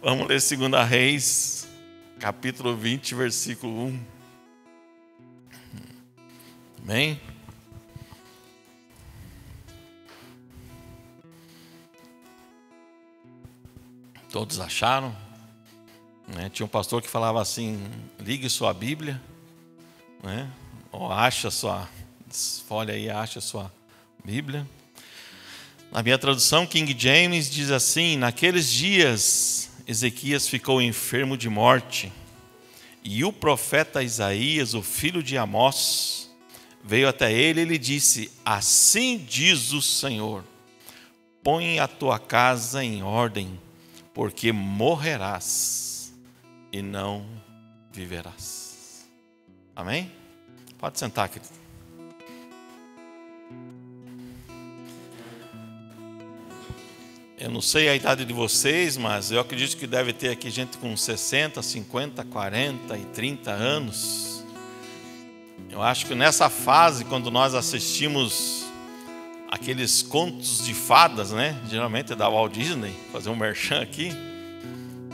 Vamos ler 2 Reis, capítulo 20, versículo 1. Amém? Todos acharam? Tinha um pastor que falava assim: ligue sua Bíblia, ou acha sua, folha aí, acha sua Bíblia. Na minha tradução, King James diz assim: naqueles dias Ezequias ficou enfermo de morte, e o profeta Isaías, o filho de Amós, veio até ele e lhe disse: assim diz o Senhor, põe a tua casa em ordem, porque morrerás e não viverás. Amém? Pode sentar, querido. Eu não sei a idade de vocês, mas eu acredito que deve ter aqui gente com 60, 50, 40 e 30 anos. Eu acho que nessa fase, quando nós assistimos aqueles contos de fadas, geralmente é da Walt Disney, fazer um merchan aqui,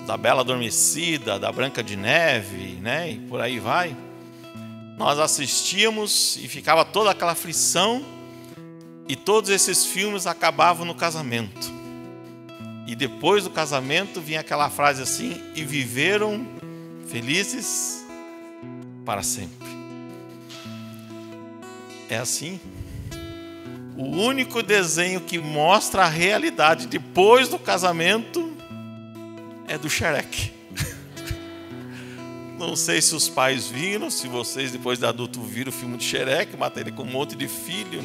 da Bela Adormecida, da Branca de Neve, e por aí vai. Nós assistíamos e ficava toda aquela aflição, e todos esses filmes acabavam no casamento. E depois do casamento vinha aquela frase assim: e viveram felizes para sempre. É assim. O único desenho que mostra a realidade depois do casamento é do Shrek. Não sei se os pais viram, se vocês depois de adulto viram o filme de Shrek, mata ele com um monte de filho,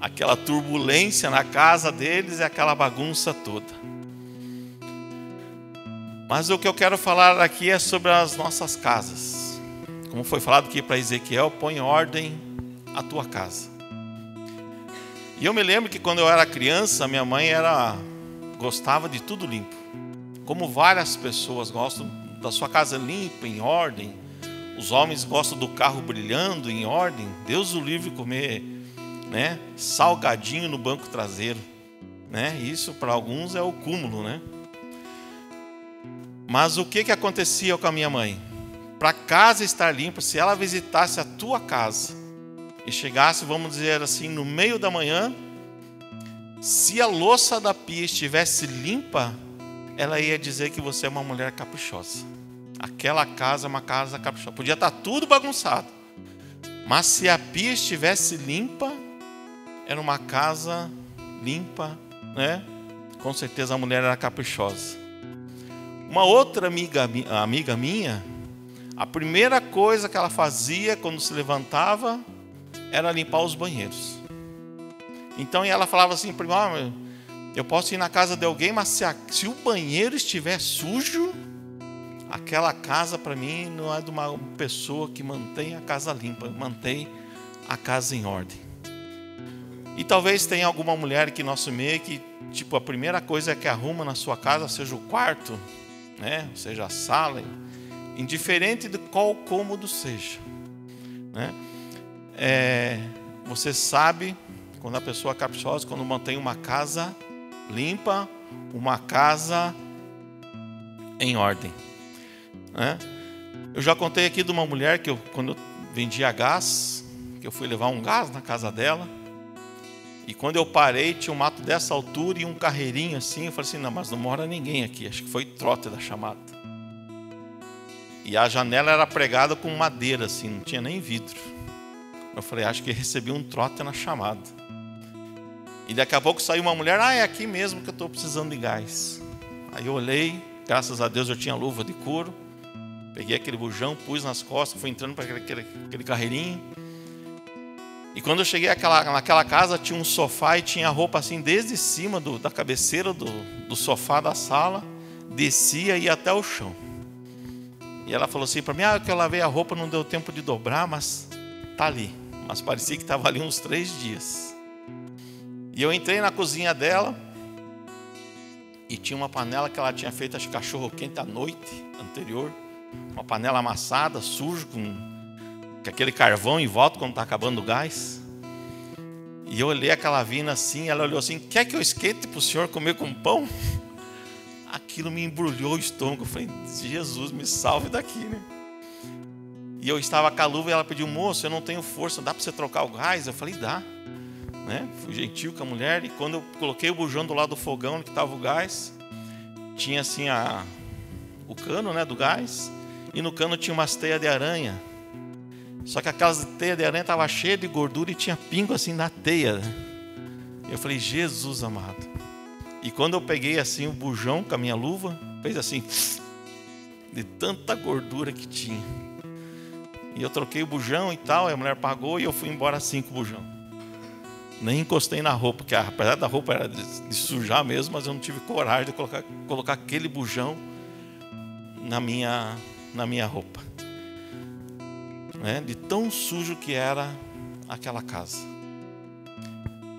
Aquela turbulência na casa deles e aquela bagunça toda. Mas o que eu quero falar aqui é sobre as nossas casas. Como foi falado aqui para Ezequiel, põe em ordem a tua casa. E eu me lembro que quando eu era criança, minha mãe gostava de tudo limpo. Como várias pessoas gostam da sua casa limpa, em ordem. Os homens gostam do carro brilhando, em ordem. Deus o livre comer, salgadinho no banco traseiro. Isso para alguns é o cúmulo, Mas o que acontecia com a minha mãe? Para a casa estar limpa, se ela visitasse a tua casa e chegasse, vamos dizer assim, no meio da manhã, se a louça da pia estivesse limpa, ela ia dizer que você é uma mulher caprichosa. Aquela casa é uma casa caprichosa. Podia estar tudo bagunçado, mas se a pia estivesse limpa, era uma casa limpa, Com certeza a mulher era caprichosa. Uma outra amiga minha, a primeira coisa que ela fazia quando se levantava era limpar os banheiros. Então ela falava assim: eu posso ir na casa de alguém, mas se o banheiro estiver sujo, aquela casa para mim não é de uma pessoa que mantém a casa limpa, mantém a casa em ordem. E talvez tenha alguma mulher aqui no nosso meio que, a primeira coisa que arruma na sua casa seja o quarto, seja a sala, indiferente de qual cômodo seja, Você sabe quando a pessoa é caprichosa, quando mantém uma casa limpa, uma casa em ordem, Eu já contei aqui de uma mulher que quando eu vendia gás, que eu fui levar um gás na casa dela, e quando eu parei, tinha um mato dessa altura e um carreirinho assim. Eu falei assim: não, mas não mora ninguém aqui. Acho que foi trote da chamada. E a janela era pregada com madeira assim, não tinha nem vidro. Eu falei: acho que recebi um trote na chamada. E daqui a pouco saiu uma mulher: é aqui mesmo que eu estou precisando de gás. Aí eu olhei, graças a Deus eu tinha luva de couro. Peguei aquele bujão, pus nas costas, fui entrando para aquele carreirinho. E quando eu cheguei naquela casa, tinha um sofá e tinha roupa assim, desde cima da cabeceira do sofá da sala, descia e ia até o chão. E ela falou assim para mim: que eu lavei a roupa, não deu tempo de dobrar, mas tá ali. Mas parecia que estava ali uns 3 dias. E eu entrei na cozinha dela e tinha uma panela que ela tinha feito, acho que cachorro quente à noite anterior. Uma panela amassada, suja, com aquele carvão em volta quando está acabando o gás. E eu olhei aquela vina assim, ela olhou assim: quer que eu esquente para o senhor comer com pão? aquilo me embrulhou o estômago. Eu falei, Jesus, me salve daqui, né? E eu estava com a luva e ela pediu, moço, eu não tenho força, dá para você trocar o gás? Eu falei, dá. Né? Fui gentil com a mulher, e quando eu coloquei o bujão do lado do fogão, que estava o gás, tinha assim o cano, né, do gás, e no cano tinha umas teias de aranha. Só que aquelas teias de aranha estavam cheias de gordura e tinha pingo assim na teia. Né? Eu falei, Jesus amado. E quando eu peguei assim o bujão com a minha luva, fez assim, de tanta gordura que tinha. E eu troquei o bujão e tal, a mulher pagou e eu fui embora assim com o bujão. Nem encostei na roupa, porque apesar da roupa era de sujar mesmo, mas eu não tive coragem de colocar aquele bujão na minha roupa. Né? De tão sujo que era aquela casa.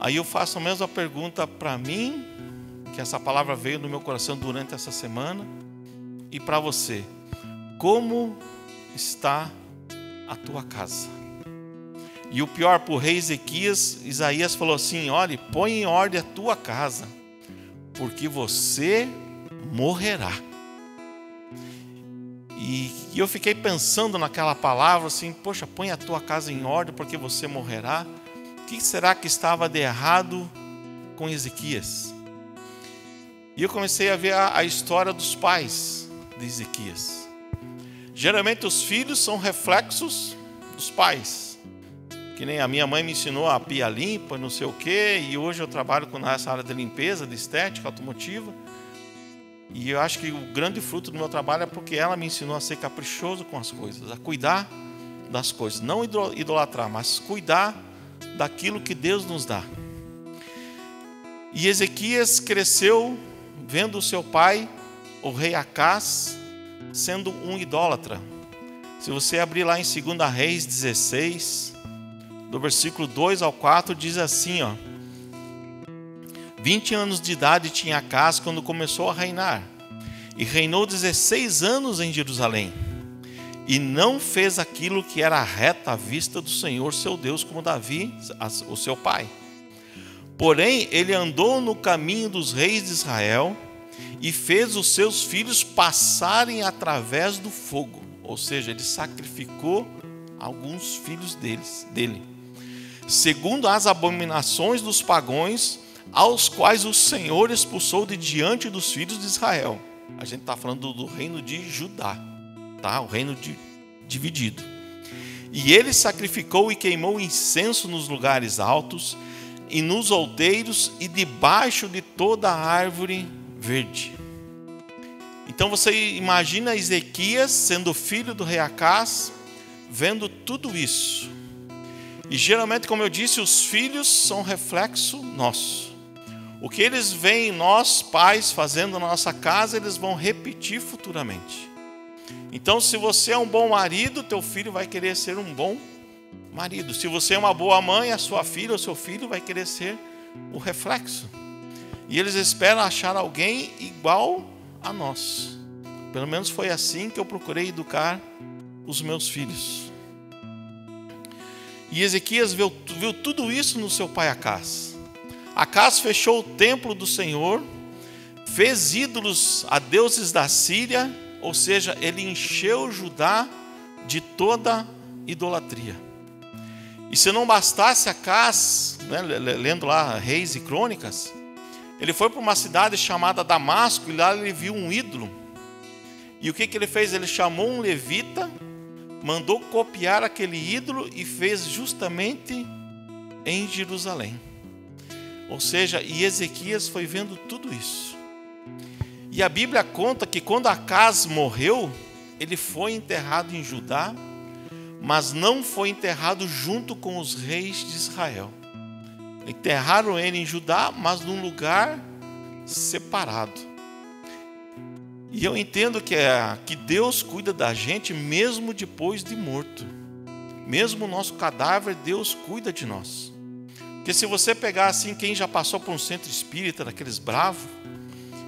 Aí eu faço a mesma pergunta para mim, que essa palavra veio no meu coração durante essa semana, e para você. Como está a tua casa? E o pior, para o rei Ezequias, Isaías falou assim, olha, põe em ordem a tua casa, porque você morrerá. E eu fiquei pensando naquela palavra assim, poxa, põe a tua casa em ordem, porque você morrerá. O que será que estava de errado com Ezequias? E eu comecei a ver a história dos pais de Ezequias. Geralmente os filhos são reflexos dos pais. Que nem a minha mãe me ensinou a pia limpa, não sei o quê, e hoje eu trabalho nessa área de limpeza, de estética automotiva. E eu acho que o grande fruto do meu trabalho é porque ela me ensinou a ser caprichoso com as coisas, a cuidar das coisas, não idolatrar, mas cuidar daquilo que Deus nos dá. E Ezequias cresceu vendo o seu pai, o rei Acás, sendo um idólatra. Se você abrir lá em 2 Reis 16, do versículo 2 ao 4, diz assim, ó: 20 anos de idade tinha Acás quando começou a reinar, e reinou 16 anos em Jerusalém, e não fez aquilo que era reto à vista do Senhor seu Deus, como Davi, o seu pai. Porém, ele andou no caminho dos reis de Israel, e fez os seus filhos passarem através do fogo. Ou seja, ele sacrificou alguns filhos dele, segundo as abominações dos pagãos, aos quais o Senhor expulsou de diante dos filhos de Israel. A gente está falando do reino de Judá, tá? O reino dividido. E ele sacrificou e queimou incenso nos lugares altos, e nos outeiros, e debaixo de toda a árvore verde. Então você imagina Ezequias, sendo filho do rei Acás, vendo tudo isso. E geralmente, como eu disse, os filhos são reflexo nosso. O que eles veem nós, pais, fazendo na nossa casa, eles vão repetir futuramente. Então, se você é um bom marido, teu filho vai querer ser um bom marido. Se você é uma boa mãe, a sua filha ou seu filho vai querer ser o reflexo. E eles esperam achar alguém igual a nós. Pelo menos foi assim que eu procurei educar os meus filhos. E Ezequias viu tudo isso no seu pai Acás. Acás fechou o templo do Senhor, fez ídolos a deuses da Síria, ou seja, ele encheu Judá de toda idolatria. E se não bastasse Acás, né, lendo lá Reis e Crônicas, ele foi para uma cidade chamada Damasco e lá ele viu um ídolo. E o que ele fez? Ele chamou um levita, mandou copiar aquele ídolo e fez justamente em Jerusalém. Ou seja, e Ezequias foi vendo tudo isso. E a Bíblia conta que quando Acás morreu, ele foi enterrado em Judá, mas não foi enterrado junto com os reis de Israel. Enterraram ele em Judá, mas num lugar separado. E eu entendo que Deus cuida da gente mesmo depois de morto. Mesmo o nosso cadáver, Deus cuida de nós. Porque se você pegar assim, quem já passou por um centro espírita, daqueles bravos,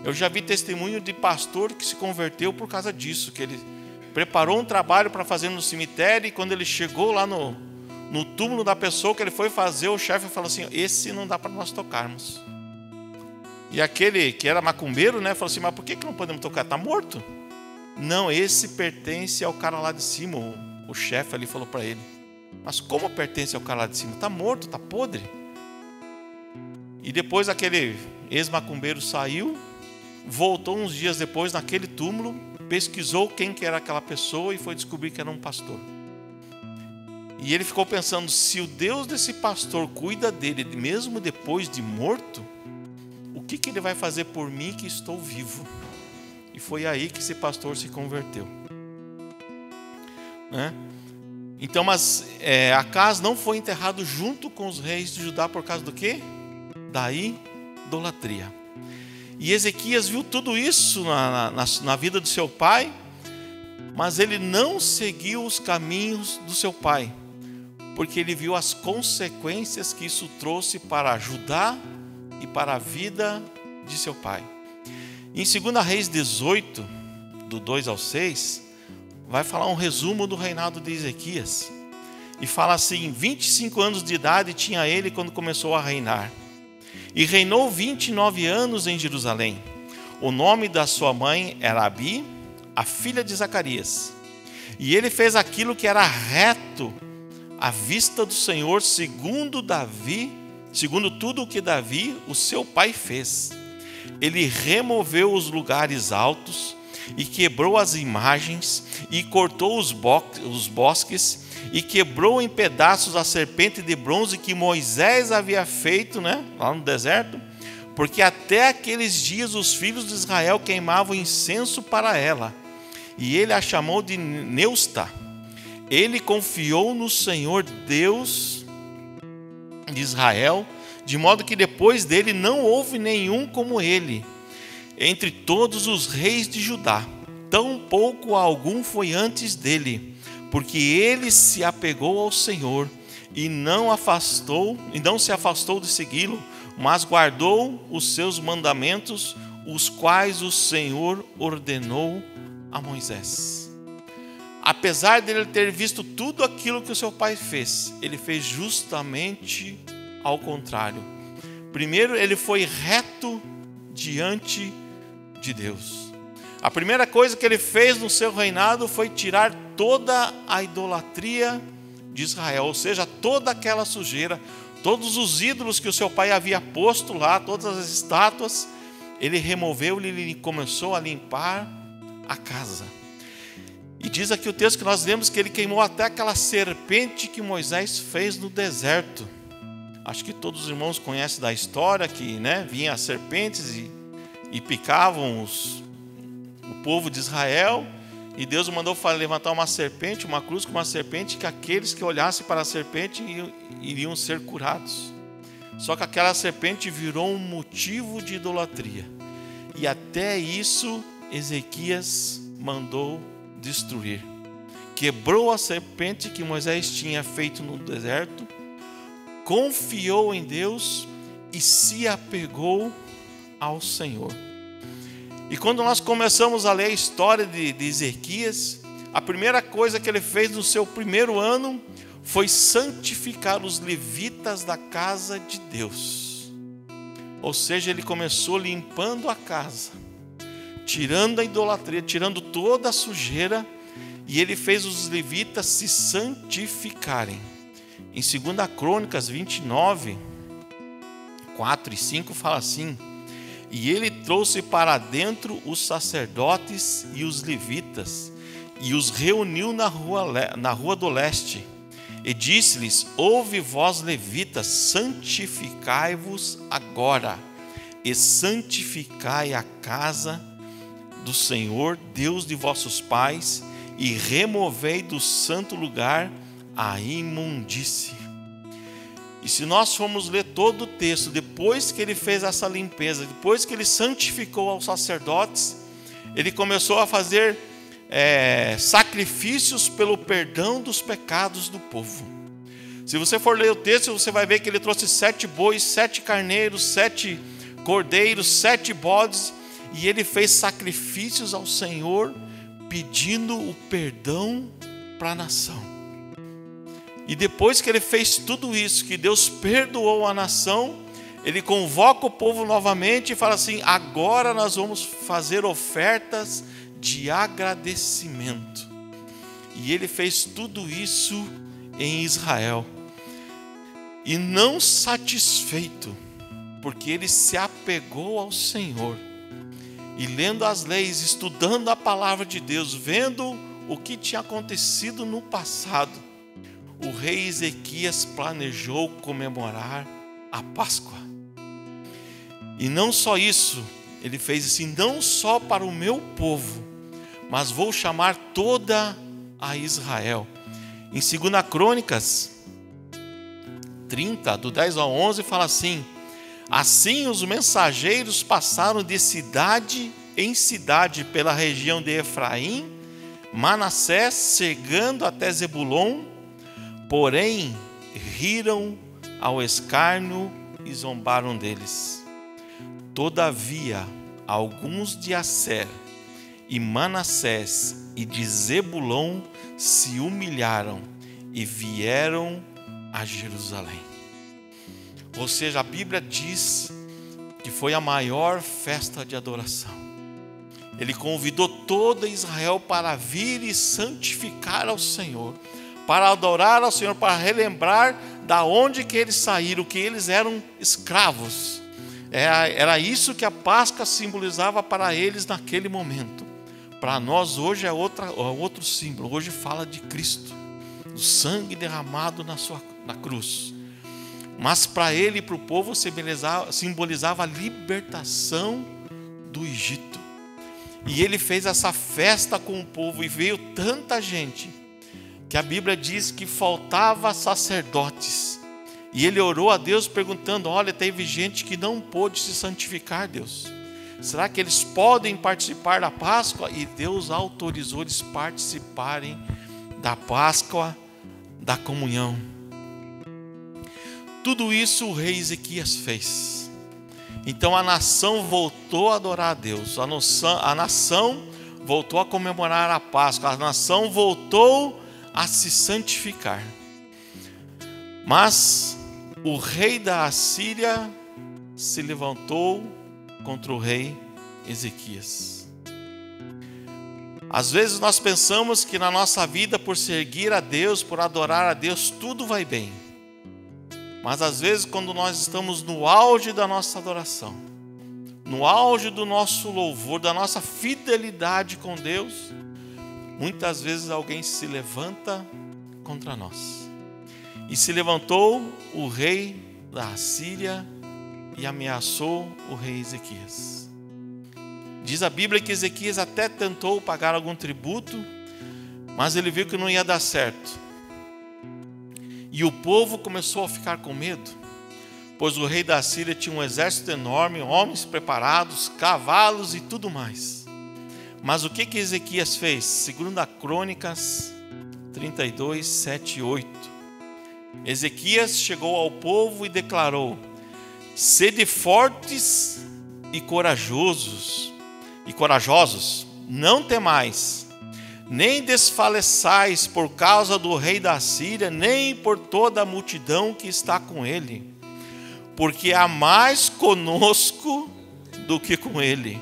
eu já vi testemunho de pastor que se converteu por causa disso, que ele preparou um trabalho para fazer no cemitério, e quando ele chegou lá no túmulo da pessoa que ele foi fazer, o chefe falou assim: esse não dá para nós tocarmos. E aquele que era macumbeiro, né, falou assim: mas por que não podemos tocar? Está morto? Não, esse pertence ao cara lá de cima. O chefe ali falou para ele: mas como pertence ao cara lá de cima? Está morto, está podre. E depois aquele ex-macumbeiro saiu, voltou uns dias depois naquele túmulo, pesquisou quem que era aquela pessoa e foi descobrir que era um pastor. E ele ficou pensando: se o Deus desse pastor cuida dele mesmo depois de morto, o que ele vai fazer por mim que estou vivo? E foi aí que esse pastor se converteu, né? Então, mas Acaz não foi enterrado junto com os reis de Judá por causa do quê? Da idolatria. E Ezequias viu tudo isso na vida do seu pai, mas ele não seguiu os caminhos do seu pai, porque ele viu as consequências que isso trouxe para Judá e para a vida de seu pai. Em 2 Reis 18, do 2 ao 6, vai falar um resumo do reinado de Ezequias. E fala assim: 25 anos de idade tinha ele quando começou a reinar. E reinou 29 anos em Jerusalém. O nome da sua mãe era Abi, a filha de Zacarias. E ele fez aquilo que era reto à vista do Senhor, segundo tudo o que Davi, o seu pai, fez. Ele removeu os lugares altos e quebrou as imagens e cortou os bosques e quebrou em pedaços a serpente de bronze que Moisés havia feito, né, lá no deserto, porque até aqueles dias os filhos de Israel queimavam incenso para ela, e ele a chamou de Neusta. Ele confiou no Senhor Deus de Israel, de modo que depois dele não houve nenhum como ele entre todos os reis de Judá, tampouco algum foi antes dele, porque ele se apegou ao Senhor e não se afastou de segui-lo, mas guardou os seus mandamentos, os quais o Senhor ordenou a Moisés. Apesar dele ter visto tudo aquilo que o seu pai fez, ele fez justamente ao contrário. Primeiro, ele foi reto diante de Deus. A primeira coisa que ele fez no seu reinado foi tirar toda a idolatria de Israel, ou seja, toda aquela sujeira, todos os ídolos que o seu pai havia posto lá, todas as estátuas, ele removeu e ele começou a limpar a casa. E diz aqui o texto que nós lemos que ele queimou até aquela serpente que Moisés fez no deserto. Acho que todos os irmãos conhecem da história que, né, vinham as serpentes e picavam o povo de Israel, e Deus mandou levantar uma serpente, uma cruz com uma serpente, que aqueles que olhassem para a serpente iriam ser curados. Só que aquela serpente virou um motivo de idolatria, e até isso Ezequias mandou destruir. Quebrou a serpente que Moisés tinha feito no deserto, confiou em Deus e se apegou ao Senhor. E quando nós começamos a ler a história de Ezequias, a primeira coisa que ele fez no seu primeiro ano foi santificar os levitas da casa de Deus. Ou seja, ele começou limpando a casa, tirando a idolatria, tirando toda a sujeira, e ele fez os levitas se santificarem. Em 2 Crônicas 29, 4 e 5 fala assim: e ele trouxe para dentro os sacerdotes e os levitas, e os reuniu na rua do leste, e disse-lhes: ouve vós levitas, santificai-vos agora, e santificai a casa do Senhor, Deus de vossos pais, e removei do santo lugar a imundície. E se nós formos ler todo o texto, depois que ele fez essa limpeza, depois que ele santificou aos sacerdotes, ele começou a fazer sacrifícios pelo perdão dos pecados do povo. Se você for ler o texto, você vai ver que ele trouxe 7 bois, 7 carneiros, 7 cordeiros, 7 bodes, e ele fez sacrifícios ao Senhor, pedindo o perdão para a nação. E depois que ele fez tudo isso, que Deus perdoou a nação, ele convoca o povo novamente e fala assim: agora nós vamos fazer ofertas de agradecimento. E ele fez tudo isso em Israel. E não satisfeito, porque ele se apegou ao Senhor, e lendo as leis, estudando a palavra de Deus, vendo o que tinha acontecido no passado, o rei Ezequias planejou comemorar a Páscoa. E não só isso, ele fez assim: não só para o meu povo, mas vou chamar toda a Israel. Em 2 Crônicas 30, do 10 ao 11, fala assim: assim os mensageiros passaram de cidade em cidade pela região de Efraim, Manassés, chegando até Zebulon, porém riram ao escárnio e zombaram deles. Todavia, alguns de Asser e Manassés e de Zebulon se humilharam e vieram a Jerusalém. Ou seja, a Bíblia diz que foi a maior festa de adoração. Ele convidou toda Israel para vir e santificar ao Senhor, para adorar ao Senhor, para relembrar da onde que eles saíram, que eles eram escravos. Era isso que a Páscoa simbolizava para eles naquele momento. Para nós hoje é outro símbolo. Hoje fala de Cristo, do sangue derramado na cruz. Mas para ele e para o povo simbolizava a libertação do Egito. E ele fez essa festa com o povo, e veio tanta gente que a Bíblia diz que faltava sacerdotes. E ele orou a Deus perguntando: olha, teve gente que não pôde se santificar, Deus. Será que eles podem participar da Páscoa? E Deus autorizou eles participarem da Páscoa, da comunhão. Tudo isso o rei Ezequias fez. Então a nação voltou a adorar a Deus. A nação voltou a comemorar a Páscoa. A nação voltou a se santificar. Mas o rei da Assíria se levantou contra o rei Ezequias. Às vezes nós pensamos que na nossa vida, por seguir a Deus, por adorar a Deus, tudo vai bem. Mas às vezes, quando nós estamos no auge da nossa adoração, no auge do nosso louvor, da nossa fidelidade com Deus, muitas vezes alguém se levanta contra nós. E se levantou o rei da Assíria e ameaçou o rei Ezequias. Diz a Bíblia que Ezequias até tentou pagar algum tributo, mas ele viu que não ia dar certo. E o povo começou a ficar com medo, pois o rei da Assíria tinha um exército enorme, homens preparados, cavalos e tudo mais. Mas o que Ezequias fez? 2 Crônicas 32, 7 e 8. Ezequias chegou ao povo e declarou: sede fortes e corajosos, não temais, nem desfaleçais por causa do rei da Síria, nem por toda a multidão que está com ele, porque há mais conosco do que com ele.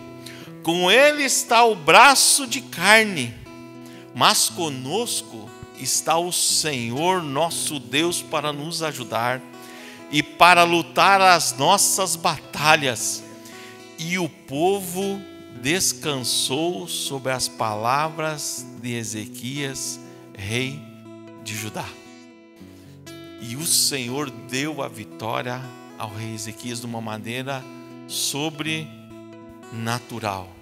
Com ele está o braço de carne, mas conosco está o Senhor nosso Deus para nos ajudar e para lutar as nossas batalhas. E o povo descansou sobre as palavras de Ezequias, rei de Judá. E o Senhor deu a vitória ao rei Ezequias de uma maneira sobrenatural.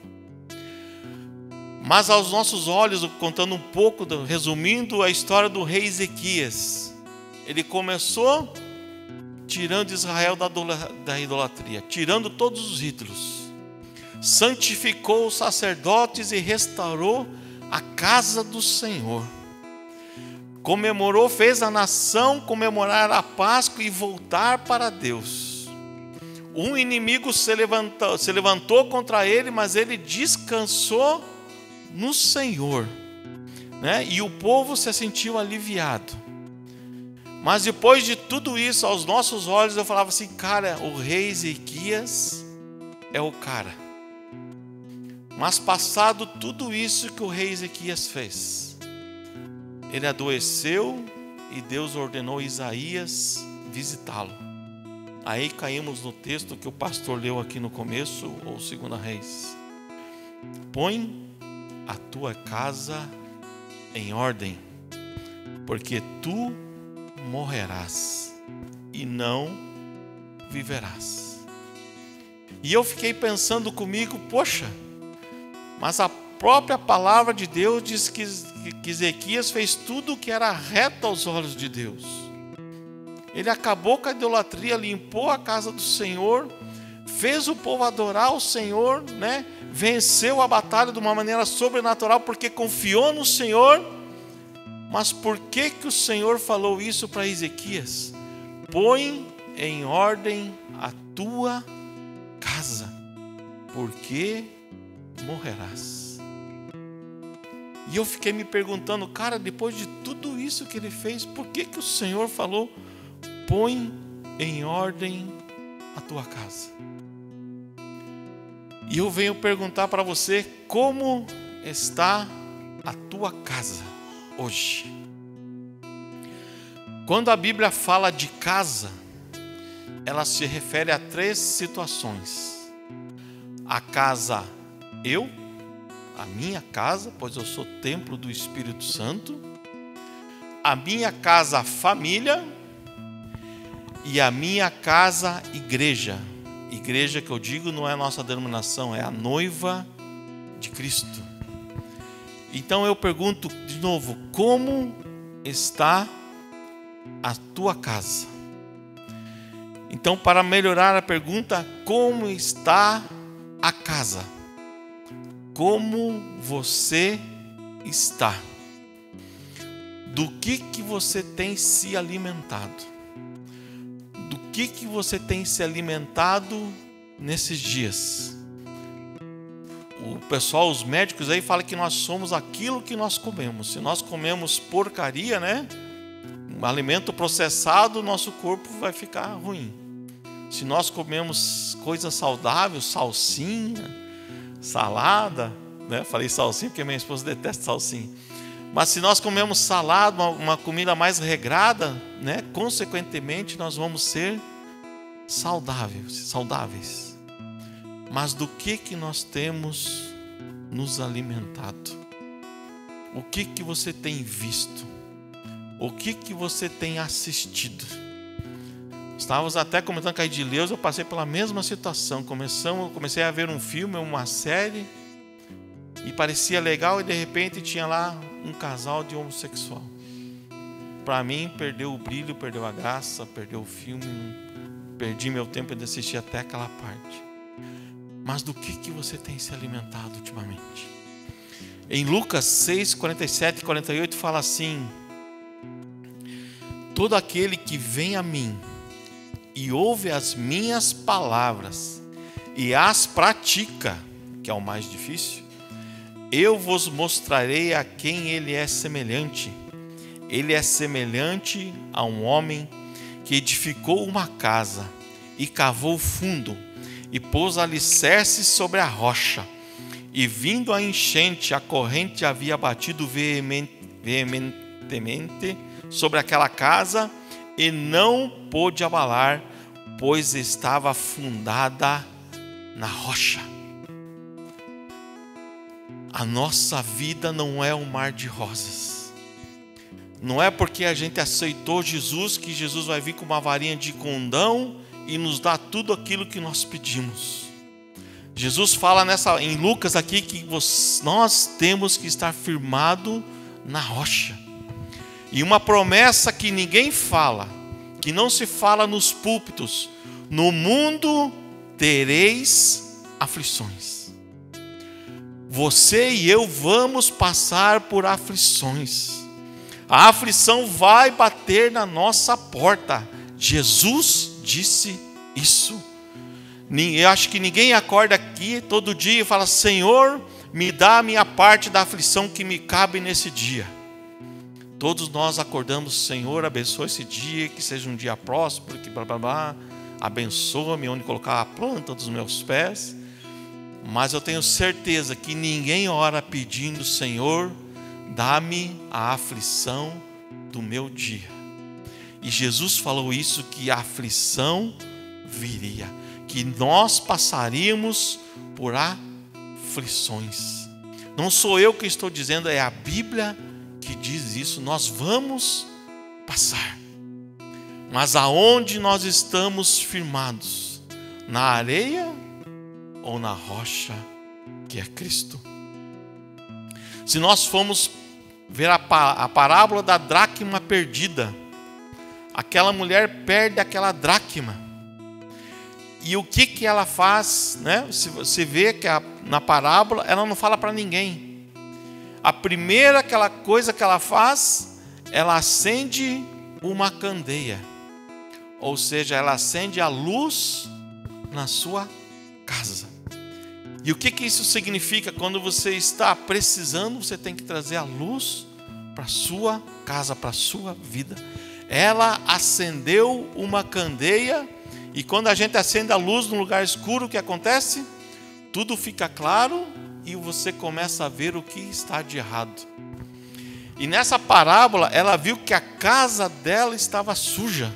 Mas aos nossos olhos, contando um pouco, resumindo a história do rei Ezequias, ele começou tirando Israel da idolatria, tirando todos os ídolos, santificou os sacerdotes e restaurou a casa do Senhor. Comemorou, fez a nação comemorar a Páscoa e voltar para Deus. Um inimigo se levantou contra ele, mas ele descansou no Senhor, né? E o povo se sentiu aliviado. Mas depois de tudo isso, aos nossos olhos, eu falava assim, cara, o rei Ezequias é o cara. Mas passado tudo isso que o rei Ezequias fez, ele adoeceu e Deus ordenou Isaías visitá-lo. Aí caímos no texto que o pastor leu aqui no começo, ou 2 Reis. Põe a tua casa em ordem, porque tu morrerás e não viverás. E eu fiquei pensando comigo, poxa, mas a própria palavra de Deus diz que Ezequias fez tudo o que era reto aos olhos de Deus. Ele acabou com a idolatria, limpou a casa do Senhor, fez o povo adorar o Senhor, né? Venceu a batalha de uma maneira sobrenatural porque confiou no Senhor. Mas por que o Senhor falou isso para Ezequias? Põe em ordem a tua casa, porque morrerás. E eu fiquei me perguntando, cara, depois de tudo isso que ele fez, por que o Senhor falou, põe em ordem a tua casa? E eu venho perguntar para você, como está a tua casa hoje? Quando a Bíblia fala de casa, ela se refere a 3 situações. A casa a minha casa, pois eu sou templo do Espírito Santo, a minha casa família e a minha casa igreja. Igreja que eu digo não é a nossa denominação, é a noiva de Cristo. Então eu pergunto de novo, como está a tua casa? Então, para melhorar a pergunta, como está a casa? Como você está? Do que você tem se alimentado? Do que você tem se alimentado nesses dias? O pessoal, os médicos aí falam que nós somos aquilo que nós comemos. Se nós comemos porcaria, né? Um alimento processado, nosso corpo vai ficar ruim. Se nós comemos coisas saudáveis, salsinha, salada, né? Falei salsinha porque minha esposa detesta salsinha. Mas se nós comemos salada, uma comida mais regrada, né? Consequentemente nós vamos ser saudáveis. Mas do que nós temos nos alimentado? O que você tem visto? O que você tem assistido? Estávamos até comentando com a Edileuza, eu passei pela mesma situação. Comecei a ver um filme, uma série, e parecia legal, e de repente tinha lá um casal de homossexual. Para mim, perdeu o brilho, perdeu a graça, perdeu o filme, perdi meu tempo de assistir até aquela parte. Mas do que você tem se alimentado ultimamente? Em Lucas 6, 47 e 48 fala assim: todo aquele que vem a mim e ouve as minhas palavras e as pratica, que é o mais difícil, eu vos mostrarei a quem ele é semelhante. Ele é semelhante a um homem que edificou uma casa e cavou fundo e pôs alicerces sobre a rocha. E vindo a enchente, a corrente havia batido veementemente sobre aquela casa e não pôde abalar, pois estava fundada na rocha. A nossa vida não é um mar de rosas. Não é porque a gente aceitou Jesus que Jesus vai vir com uma varinha de condão e nos dar tudo aquilo que nós pedimos. Jesus fala em Lucas aqui que nós temos que estar firmado na rocha. E uma promessa que ninguém fala, que não se fala nos púlpitos: no mundo tereis aflições. Você e eu vamos passar por aflições. A aflição vai bater na nossa porta. Jesus disse isso. Eu acho que ninguém acorda aqui todo dia e fala: Senhor, me dá a minha parte da aflição que me cabe nesse dia. Todos nós acordamos, Senhor, abençoa esse dia, que seja um dia próspero, que blá blá blá, abençoa-me onde colocar a planta dos meus pés. Mas eu tenho certeza que ninguém ora pedindo, Senhor, dá-me a aflição do meu dia. E Jesus falou isso, que a aflição viria, que nós passaríamos por aflições. Não sou eu que estou dizendo, é a Bíblia que diz isso. Nós vamos passar. Mas aonde nós estamos firmados? Na areia ou na rocha que é Cristo? Se nós formos ver a parábola da dracma perdida, aquela mulher perde aquela dracma. E o que ela faz, né? Você vê que na parábola ela não fala para ninguém. A primeira coisa que ela faz, ela acende uma candeia. Ou seja, ela acende a luz na sua casa. E o que isso significa? Quando você está precisando, você tem que trazer a luz para a sua casa, para a sua vida. Ela acendeu uma candeia, e quando a gente acende a luz num lugar escuro, o que acontece? Tudo fica claro e você começa a ver o que está de errado. E nessa parábola, ela viu que a casa dela estava suja.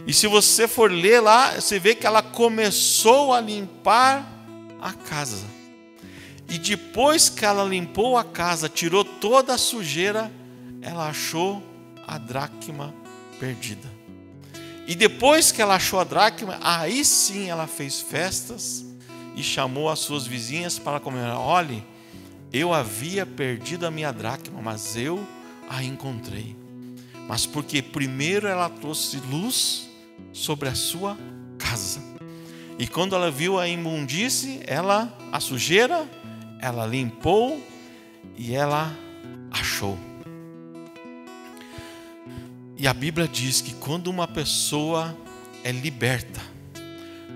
E se você for ler lá, você vê que ela começou a limpar a casa. E depois que ela limpou a casa, tirou toda a sujeira, ela achou a dracma perdida. E depois que ela achou a dracma, aí sim ela fez festas e chamou as suas vizinhas para comemorar. Olhe, eu havia perdido a minha dracma, mas eu a encontrei. Mas porque primeiro ela trouxe luz sobre a sua casa. E quando ela viu a imundície, a sujeira, ela limpou e ela achou. E a Bíblia diz que quando uma pessoa é liberta,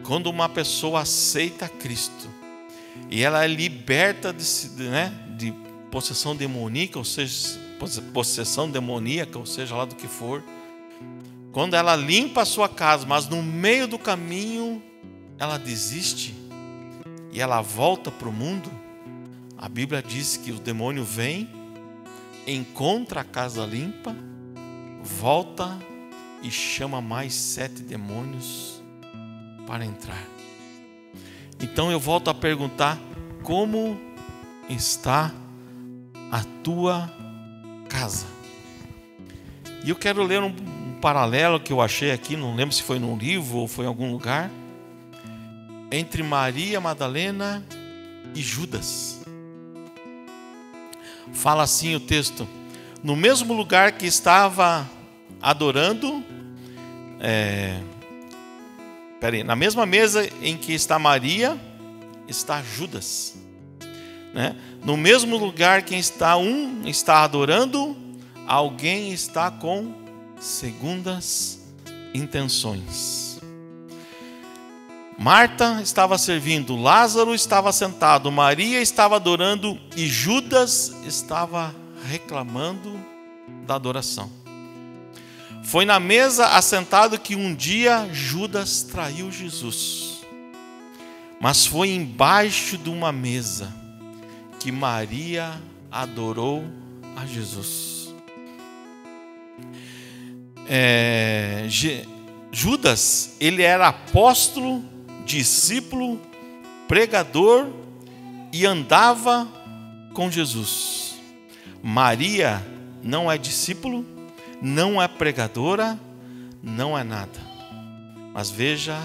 quando uma pessoa aceita Cristo, e ela é liberta de possessão demoníaca, ou seja, possessão demoníaca, ou seja lá do que for, quando ela limpa a sua casa, mas no meio do caminho ela desiste e ela volta para o mundo, a Bíblia diz que o demônio vem, encontra a casa limpa, volta e chama mais 7 demônios para entrar. Então eu volto a perguntar: como está a tua casa? E eu quero ler um paralelo que eu achei aqui, não lembro se foi num livro ou foi em algum lugar, entre Maria Madalena e Judas. Fala assim o texto: no mesmo lugar que estava adorando, na mesma mesa em que está Maria, está Judas, né? No mesmo lugar que um está adorando, alguém está com segundas intenções. Marta estava servindo, Lázaro estava sentado, Maria estava adorando e Judas estava reclamando da adoração. Foi na mesa assentado que um dia Judas traiu Jesus. Mas foi embaixo de uma mesa que Maria adorou a Jesus. Judas, ele era apóstolo, discípulo, pregador e andava com Jesus. Maria não é discípulo, não é pregadora, não é nada. Mas veja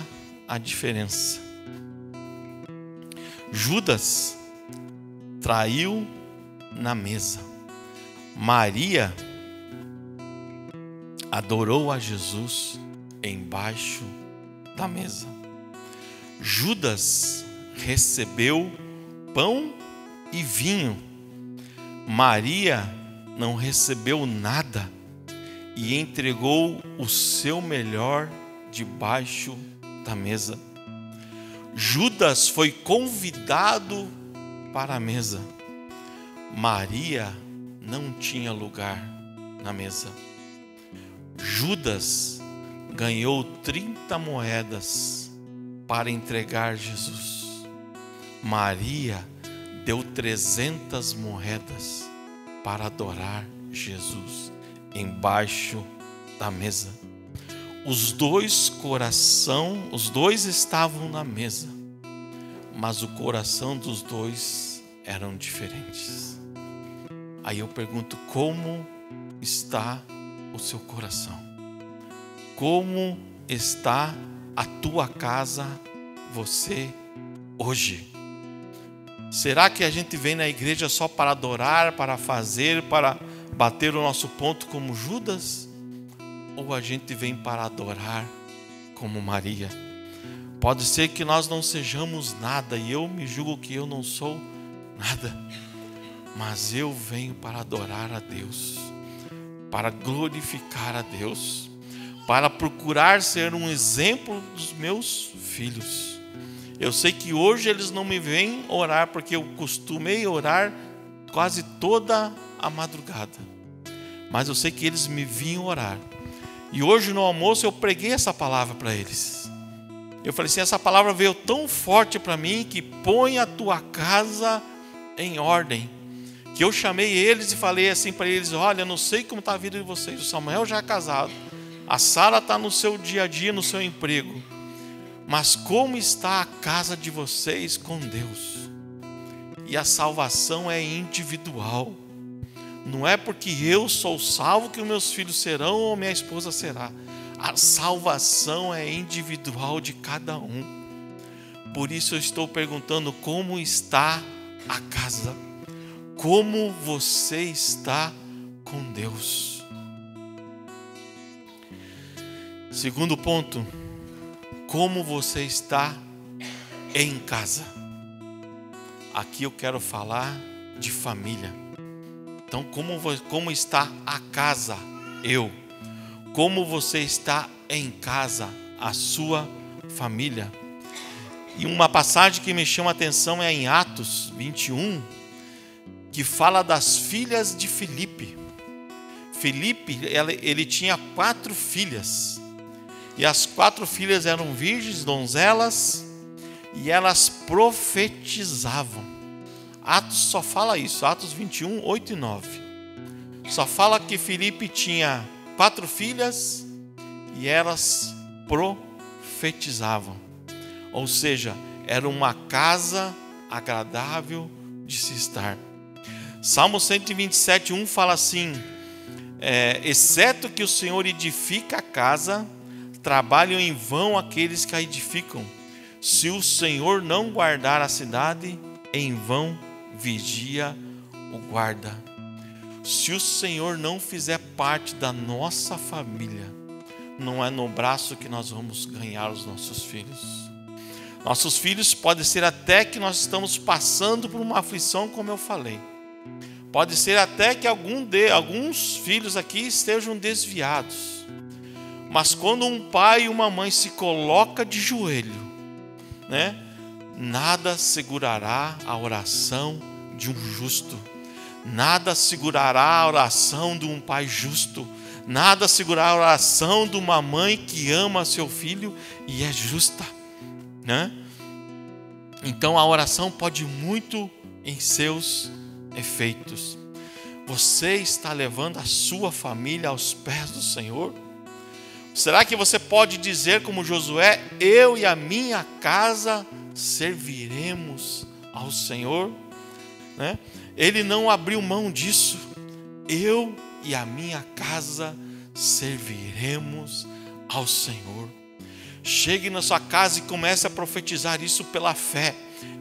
a diferença. Judas traiu na mesa. Maria adorou a Jesus embaixo da mesa. Judas recebeu pão e vinho. Maria não recebeu nada e entregou o seu melhor debaixo da mesa. Judas foi convidado para a mesa. Maria não tinha lugar na mesa. Judas ganhou 30 moedas para entregar Jesus. Maria deu 300 moedas para adorar Jesus embaixo da mesa. Os dois estavam na mesa, mas o coração dos dois eram diferentes. Aí eu pergunto, como está o seu coração? Como está a tua casa, você, hoje? Será que a gente vem na igreja só para adorar, para fazer, para bater o nosso ponto como Judas? Ou a gente vem para adorar como Maria? Pode ser que nós não sejamos nada, e eu me julgo que eu não sou nada, mas eu venho para adorar a Deus, para glorificar a Deus, para procurar ser um exemplo dos meus filhos. Eu sei que hoje eles não me veem orar, porque eu costumei orar quase toda a madrugada, mas eu sei que eles me vinham orar. E hoje no almoço eu preguei essa palavra para eles. Eu falei assim, essa palavra veio tão forte para mim, que põe a tua casa em ordem, que eu chamei eles e falei assim para eles: olha, eu não sei como está a vida de vocês, o Samuel já é casado, a Sara está no seu dia a dia, no seu emprego, mas como está a casa de vocês com Deus? E a salvação é individual. Não é porque eu sou salvo que os meus filhos serão ou minha esposa será. A salvação é individual de cada um. Por isso eu estou perguntando, como está a casa? Como você está com Deus? Segundo ponto, como você está em casa? Aqui eu quero falar de família. Então, como está a casa? Como você está em casa, a sua família? E uma passagem que me chama a atenção é em Atos 21, que fala das filhas de Filipe. Filipe, ele tinha 4 filhas, e as 4 filhas eram virgens, donzelas, e elas profetizavam. Atos só fala isso, Atos 21, 8 e 9. Só fala que Filipe tinha 4 filhas e elas profetizavam. Ou seja, era uma casa agradável de se estar. Salmo 127, 1 fala assim: exceto que o Senhor edifica a casa, trabalham em vão aqueles que a edificam. Se o Senhor não guardar a cidade, em vão vigia o guarda. Se o Senhor não fizer parte da nossa família, não é no braço que nós vamos ganhar os nossos filhos. Nossos filhos pode ser até que nós estamos passando por uma aflição, como eu falei. Pode ser até que alguns filhos aqui estejam desviados. Mas quando um pai e uma mãe se coloca de joelho, nada segurará a oração de um justo. Nada segurará a oração de um pai justo. Nada segurará a oração de uma mãe que ama seu filho e é justa. Então a oração pode muito em seus efeitos. Você está levando a sua família aos pés do Senhor? Será que você pode dizer como Josué: eu e a minha casa serviremos ao Senhor? Ele não abriu mão disso. Eu e a minha casa serviremos ao Senhor. Chegue na sua casa e comece a profetizar isso pela fé.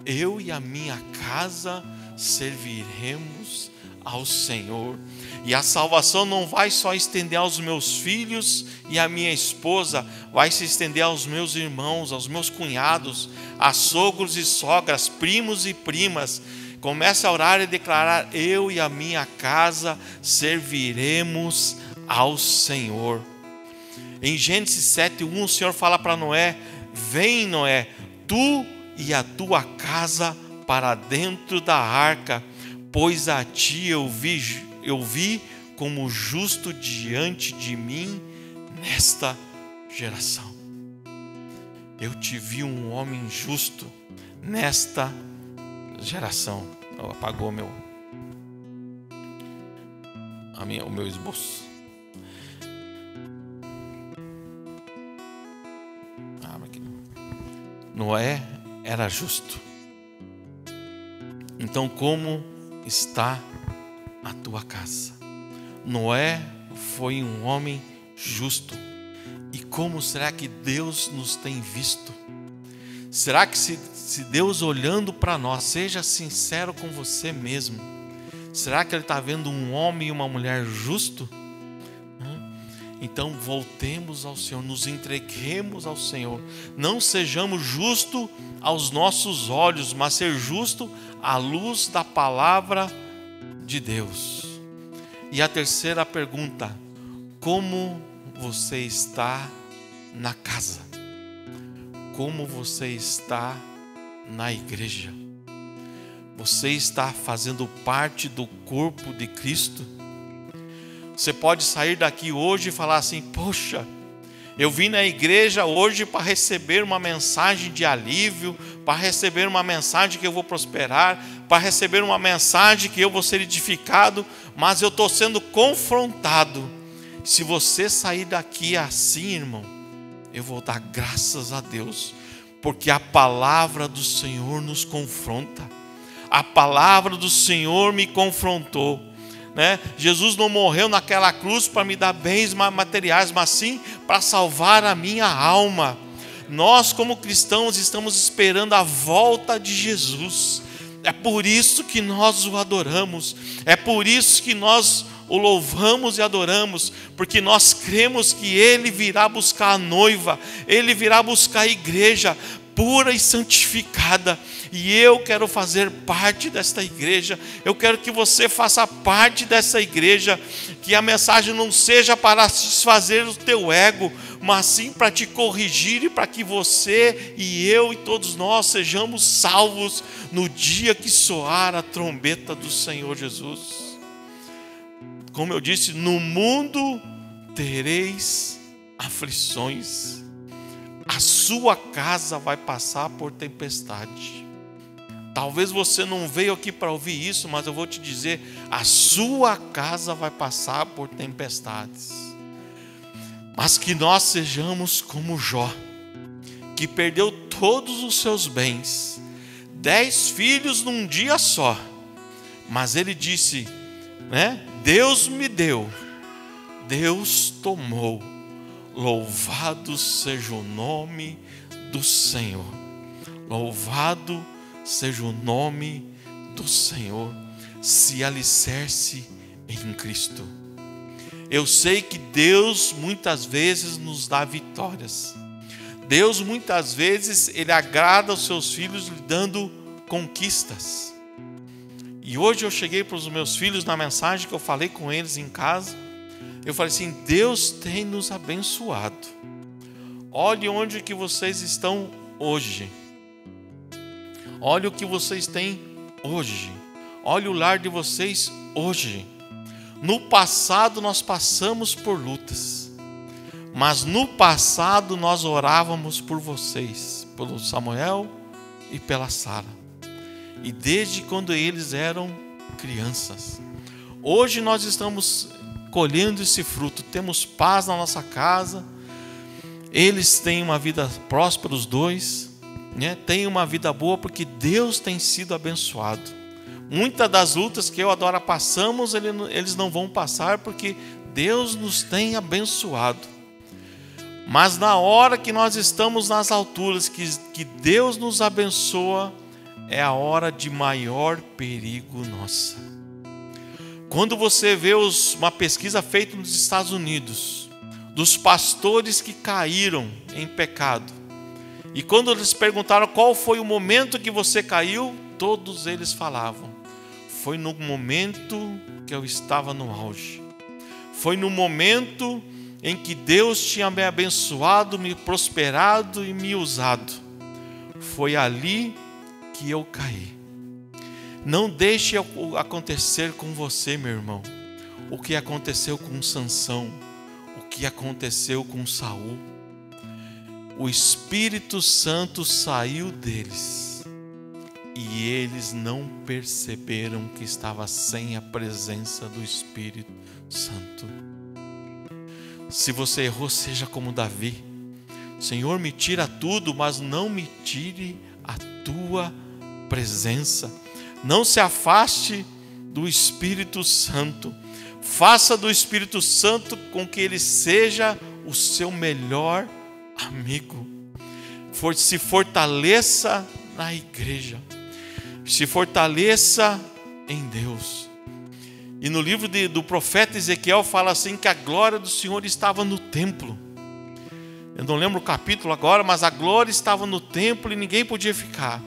Eu e a minha casa serviremos ao Senhor. E a salvação não vai só estender aos meus filhos e à minha esposa, vai se estender aos meus irmãos, aos meus cunhados, a sogros e sogras, primos e primas. Comece a orar e declarar: eu e a minha casa serviremos ao Senhor. Em Gênesis 7:1, o Senhor fala para Noé: vem, Noé, tu e a tua casa para dentro da arca, pois a ti eu vi como justo diante de mim nesta geração. Eu te vi um homem justo nesta geração. Apagou o meu esboço. Noé era justo. Então, como está a tua casa? Noé foi um homem justo. E como será que Deus nos tem visto? Será que se Deus olhando para nós, seja sincero com você mesmo, será que Ele está vendo um homem e uma mulher justo? Então voltemos ao Senhor, nos entreguemos ao Senhor. Não sejamos justos aos nossos olhos, mas ser justo à luz da palavra de Deus. E a terceira pergunta: como você está na casa? Como você está na igreja? Você está fazendo parte do corpo de Cristo? Você pode sair daqui hoje e falar assim: poxa, eu vim na igreja hoje para receber uma mensagem de alívio, para receber uma mensagem que eu vou prosperar, para receber uma mensagem que eu vou ser edificado, mas eu estou sendo confrontado. Se você sair daqui assim, irmão, eu vou dar graças a Deus, porque a palavra do Senhor nos confronta. A palavra do Senhor me confrontou. Jesus não morreu naquela cruz para me dar bens materiais, mas sim para salvar a minha alma. Nós, como cristãos, estamos esperando a volta de Jesus. É por isso que nós o adoramos. É por isso que nós o louvamos e adoramos, porque nós cremos que Ele virá buscar a noiva, Ele virá buscar a igreja pura e santificada. E eu quero fazer parte desta igreja. Eu quero que você faça parte dessa igreja. Que a mensagem não seja para satisfazer o teu ego, mas sim para te corrigir e para que você e eu e todos nós sejamos salvos no dia que soar a trombeta do Senhor Jesus. Como eu disse, no mundo tereis aflições. A sua casa vai passar por tempestade. Talvez você não veio aqui para ouvir isso, mas eu vou te dizer: a sua casa vai passar por tempestades. Mas que nós sejamos como Jó, que perdeu todos os seus bens, 10 filhos num dia só. Mas ele disse, Deus me deu, Deus tomou. Louvado seja o nome do Senhor. Louvado seja o nome do Senhor. Se alicerce em Cristo. Eu sei que Deus muitas vezes nos dá vitórias. Deus muitas vezes Ele agrada aos seus filhos lhe dando conquistas. E hoje eu cheguei para os meus filhos na mensagem que eu falei com eles em casa. Eu falei assim: Deus tem nos abençoado. Olhe onde que vocês estão hoje. Olhe o que vocês têm hoje. Olhe o lar de vocês hoje. No passado nós passamos por lutas. Mas no passado nós orávamos por vocês, pelo Samuel e pela Sara. E desde quando eles eram crianças. Hoje nós estamos colhendo esse fruto. Temos paz na nossa casa. Eles têm uma vida próspera, os dois. Têm uma vida boa porque Deus tem sido abençoado. Muitas das lutas que eu e a Dora passamos, eles não vão passar porque Deus nos tem abençoado. Mas na hora que nós estamos nas alturas, que Deus nos abençoa, é a hora de maior perigo nossa. Quando você vê uma pesquisa feita nos Estados Unidos, dos pastores que caíram em pecado, e quando eles perguntaram qual foi o momento que você caiu, todos eles falavam: foi no momento que eu estava no auge. Foi no momento em que Deus tinha me abençoado, me prosperado e me usado. Foi ali que eu caí. Não deixe acontecer com você, meu irmão. o que aconteceu com Sansão, o que aconteceu com Saul. O Espírito Santo saiu deles e eles não perceberam que estava sem a presença do Espírito Santo. Se você errou, seja como Davi. Senhor, me tira tudo, mas não me tire a tua presença. Não se afaste do Espírito Santo. Faça do Espírito Santo com que ele seja o seu melhor amigo. Se fortaleça na igreja. Se fortaleça em Deus. E no livro do profeta Ezequiel fala assim que a glória do Senhor estava no templo. Eu não lembro o capítulo agora, mas a glória estava no templo e ninguém podia ficar.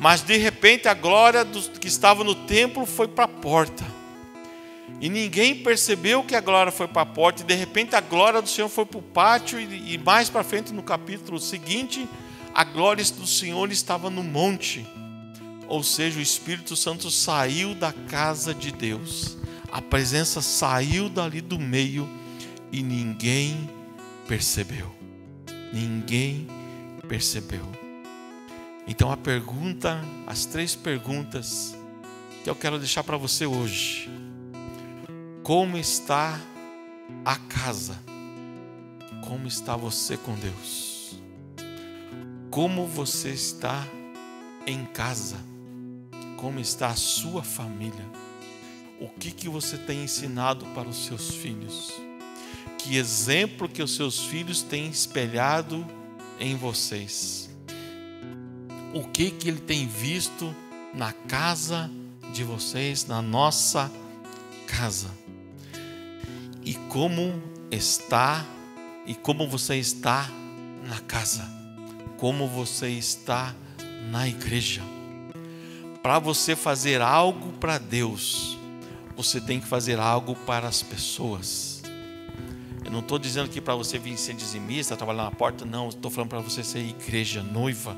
Mas de repente a glória que estava no templo foi para a porta. E ninguém percebeu que a glória foi para a porta. E de repente a glória do Senhor foi para o pátio. E mais para frente no capítulo seguinte, a glória do Senhor estava no monte. Ou seja, o Espírito Santo saiu da casa de Deus. A presença saiu dali do meio e ninguém percebeu. Ninguém percebeu. Então as 3 perguntas que eu quero deixar para você hoje. Como está a casa? Como está você com Deus? Como você está em casa? Como está a sua família? O que você tem ensinado para os seus filhos? Que exemplo que os seus filhos têm espelhado em vocês? O que ele tem visto na casa de vocês, na nossa casa? E como você está na casa? Como você está na igreja? Para você fazer algo para Deus, você tem que fazer algo para as pessoas. Eu não estou dizendo aqui para você vir ser dizimista, trabalhar na porta, não. Estou falando para você ser igreja, noiva.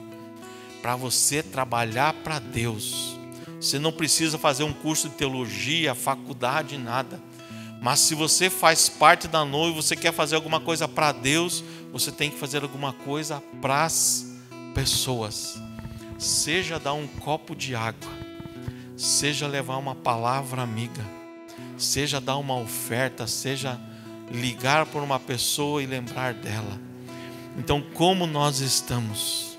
Para você trabalhar para Deus. Você não precisa fazer um curso de teologia, faculdade, nada. Mas se você faz parte da noiva, você quer fazer alguma coisa para Deus, você tem que fazer alguma coisa para as pessoas. Seja dar um copo de água, seja levar uma palavra amiga, seja dar uma oferta, seja ligar por uma pessoa e lembrar dela. Então, como nós estamos?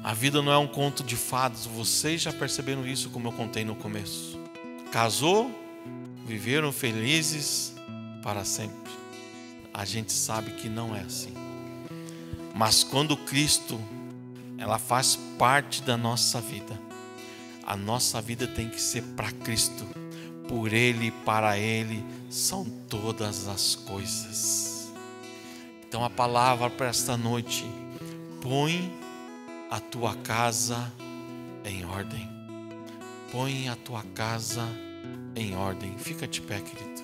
A vida não é um conto de fadas. Vocês já perceberam isso, como eu contei no começo. Casou, viveram felizes para sempre. A gente sabe que não é assim. Mas quando Cristo, ela faz parte da nossa vida, a nossa vida tem que ser para Cristo. Por Ele e para Ele são todas as coisas. Então a palavra para esta noite: põe a tua casa em ordem. Põe a tua casa em ordem. Fica de pé, querido.